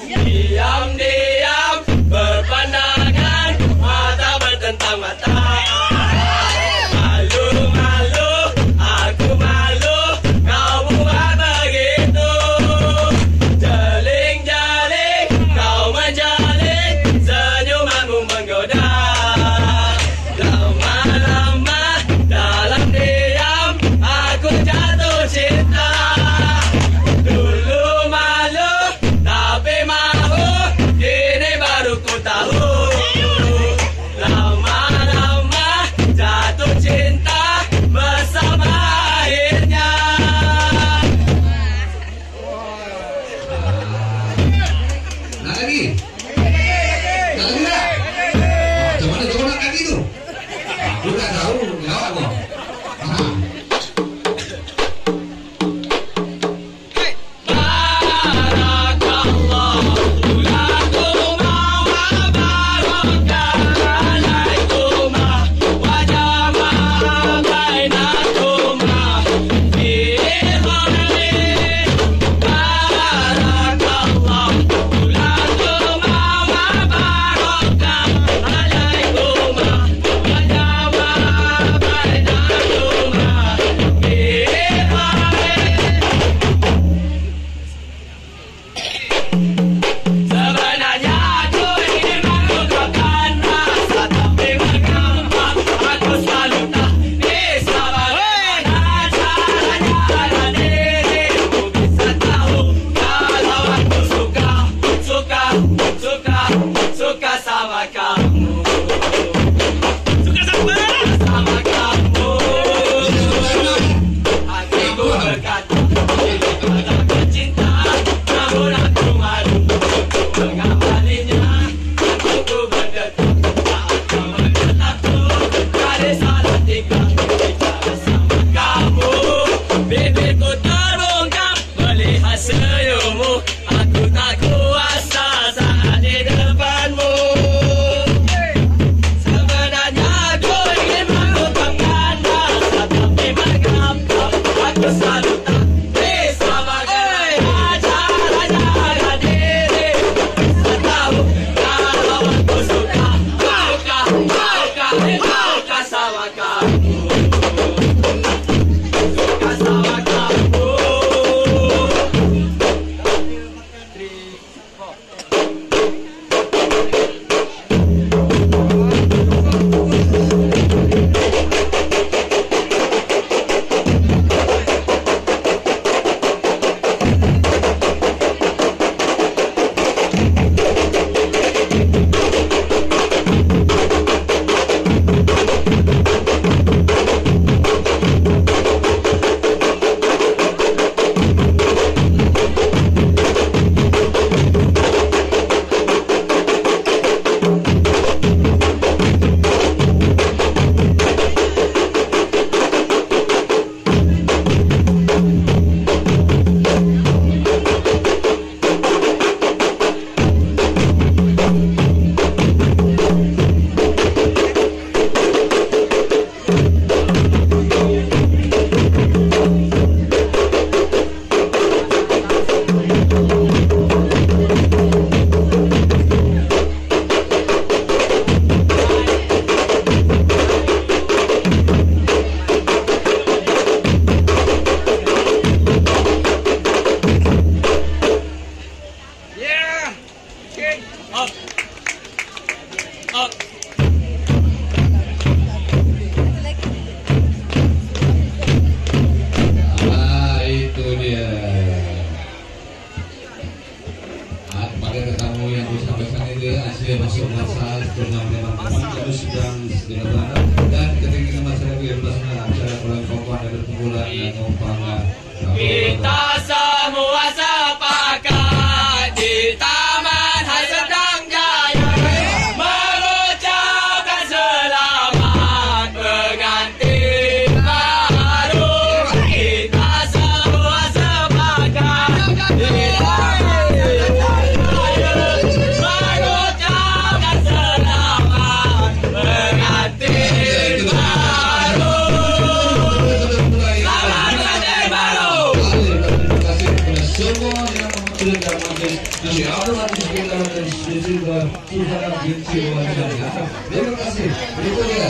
Diam-diam berpandangan, mata bertentang mata. Malu-malu, aku malu, kau buat begitu. Jaling-jaling, kau menjalin, senyumanmu menggoda. Lama-lama, dalam diam, aku jatuh cinta. Dulu malu, tapi mahu, kini baru ku tahu. Lama-lama jatuh cinta bersama akhirnya. Nak lagi? Nak lagi tak? Macam mana kau nak lagi tu? Aku tak tahu. Jawab kau. Bibirku terbungkam melihat senyummu. Aku tak kuasa saat di depanmu. Sebenarnya aku ingin mengungkapkan rasa, tapi mengapa aku selalu tak bisa bagaimana caranya agar dirimu bisa tahu kalau aku suka sama kamu. Sama kamu. 1 Suhana binti Wahidah. Terima kasih. Berikutnya,